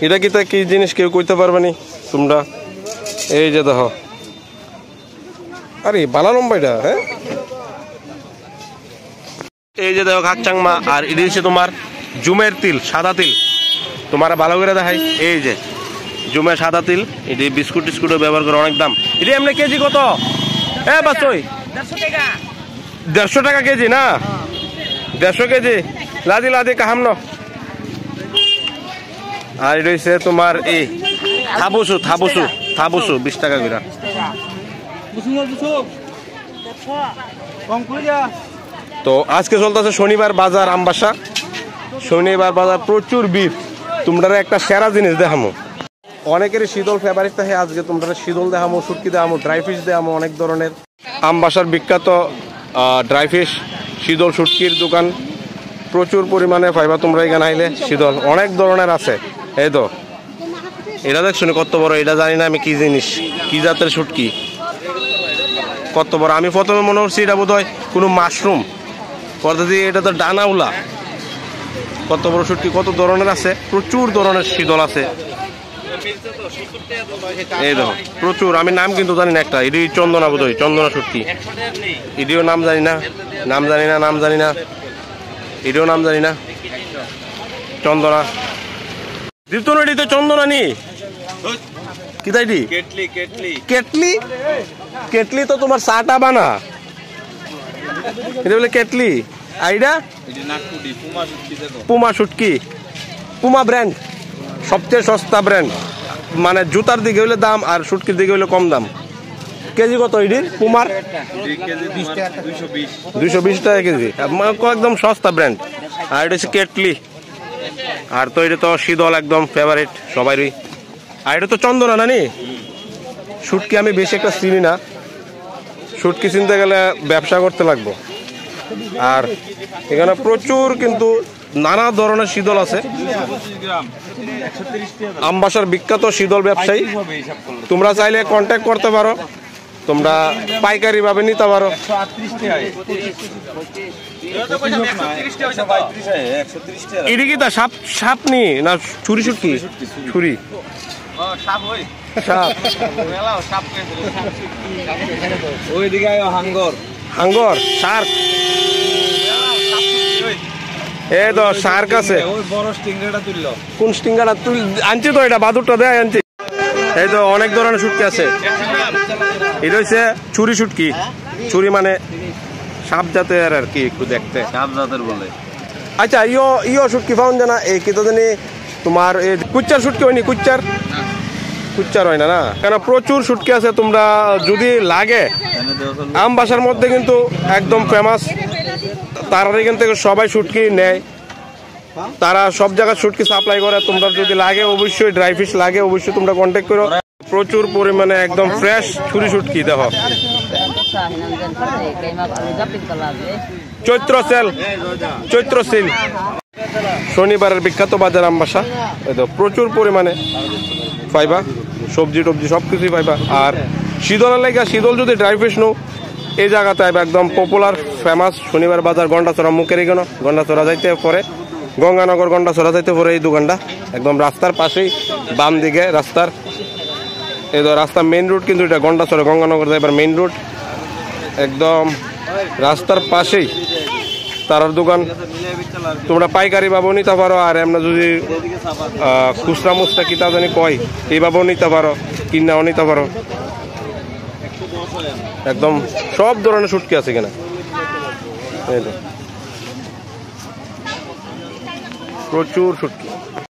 এটা কি জিনিস কেউ কইতে পারবে নি তোমরা? এই যে দেখো, আরে বালা লম্বা এটা। হ্যাঁ, এই যে দেখো খাকচাংমা। আর এটা হচ্ছে তোমার জুমের তিল, সাদা তিল। তোমার ভালো করে দেখাই, এই যে জুমের সাদা তিল। এটি বিস্কুট টিস্কুটও ব্যবহার করে, অনেক দাম। এটি এমনি কেজি কত? হ্যাঁ বাচ্চই 150 টাকা কেজি না? 150 কেজি লাদি লাদি কাহাম ন। আর এটা হচ্ছে তোমার এই থাবুসু 20 টাকা করে। তো আজকে চলতেছে শনিবার বাজার আমবাসা। শনিবার বাজার প্রচুর ভিড়। তোমরা একটা সেরা জিনিস দেখামো, অনেকেরই শীতল ফেভারিট থাকে। আজকে তোমরা শীতল দেখামো, শুটকি দেখামো, ড্রাই ফিশ দেখামো, অনেক ধরনের। আমবাসার বিখ্যাত ড্রাই ফিশ, শীতল শুটকির দোকান প্রচুর পরিমাণে পাইবা তোমরা এখানে আইলে। শীতল অনেক ধরনের আছে। এই তো এটা দেখছো কত বড়, এটা জানি না আমি কি জিনিস, কি জাতের শুটকি, কত বড়। আমি প্রথমে মনে করছি এটা বোধ হয় কোনো মাশরুম, পদ্ধতি এটা তো ডানাউলা। কত বড় শুটকি, কত ধরনের আছে, প্রচুর ধরনের শীতল আছে। এই দেখো প্রচুর, আমি নাম কিন্তু জানি না একটা। এটি চন্দনা বোধ হয়, চন্দনা শুটকি। এটিও নাম জানি না, এটিও নাম জানি না। চন্দনা দীপ্ত নদীতে চন্দনা নি কি তাই দি কেটলি। কেটলি তো তোমার চাটা বানা, এটা বলে কেটলি। আইডা পুমা শুটকি, পুমা ব্র্যান্ড সবচেয়ে সস্তা ব্র্যান্ড। মানে জুতার দিকে হইলে দাম আর শুটকির দিকে হইলে কম দাম। কেজি কত এটির? পুমার 220 টাকা কেজি, একদম সস্তা ব্র্যান্ড। আর এটা হচ্ছে কেটলি। আর তো এটা তো শীতল একদম ফেভারিট সবারই। আর এটা তো চন্দনা নানি। শুটকি আমি বেশি একটা চিনি না, শুটকি চিনতে গেলে ব্যবসা করতে লাগবো। আর এখানে প্রচুর কিন্তু নানা ধরনের শীতল আছে। আমবাসার বিখ্যাত শীতল ব্যবসায়ী, তোমরা চাইলে কন্ট্যাক্ট করতে পারো, তোমরা পাইকারি ভাবে নিতে পারো। এদিকে তা সাপ নি না ছুরি শুটকি? ছুরি হাঙ্গর শার্ক। এই তো শার্ক আছে। কোন স্টিঙ্গারটা তুই আনছি? তো এটা বাদুরটা দেয় আনছি। এই তো অনেক ধরনের শুটকি আছে। এটা হচ্ছে ছুরি শুটকি। ছুরি মানে সাপ জাতের আর কি, একটু দেখতে সাপ জাতের বলে। আচ্ছা ইয়ো শুটকি পাউন জানা? এই কি তো জানি তোমার এই কুচ্চার শুটকি হয়নি? কুচ্চার হয় না? কেন প্রচুর শুটকি আছে। তোমরা যদি লাগে, আমবাসার মধ্যে কিন্তু একদম ফেমাস। তারা এখান থেকে সবাই শুটকি নেয়, তারা সব জায়গায় শুটকি সাপ্লাই করে। তোমরা যদি লাগে অবশ্যই, ড্রাই ফিশ লাগে অবশ্যই তোমরা কন্ট্যাক্ট করো। প্রচুর পরিমাণে একদম ফ্রেশ ছুরি শুটকি। দেখো চৈত্র সেল শনিবারের বিখ্যাত বাজার আমবাসা। প্রচুর পরিমাণে পাইবা সবজি টবজি সবকিছুই পাইবা। আর শীতলের লাগে, শীতল যদি ড্রাই ফিশ নো এই জায়গাতে আইবা, একদম পপুলার ফেমাস শনিবার বাজার গন্ডাছড়া মুখের এখানে। গন্ডাছড়া যাইতে পরে গঙ্গানগর গন্ডাছড়া যাইতে পরে এই দোকানটা একদম রাস্তার পাশেই, বাম দিকে রাস্তার। এই তো রাস্তা মেইন রুট, কিন্তু এটা গন্ডাছড়া গঙ্গানগর যাইবার মেইন রুট, একদম রাস্তার পাশেই তারার দোকান। তোমরা পাইকারি ভাবেও নিতে পারো, আর এমনি যদি খুচরা মুচরা কিতা জানি কয় এইভাবেও নিতে পারো, কিনাও নিতে পারো। একদম সব ধরনের শুটকি আছে এখানে। প্রচুর শুটকি।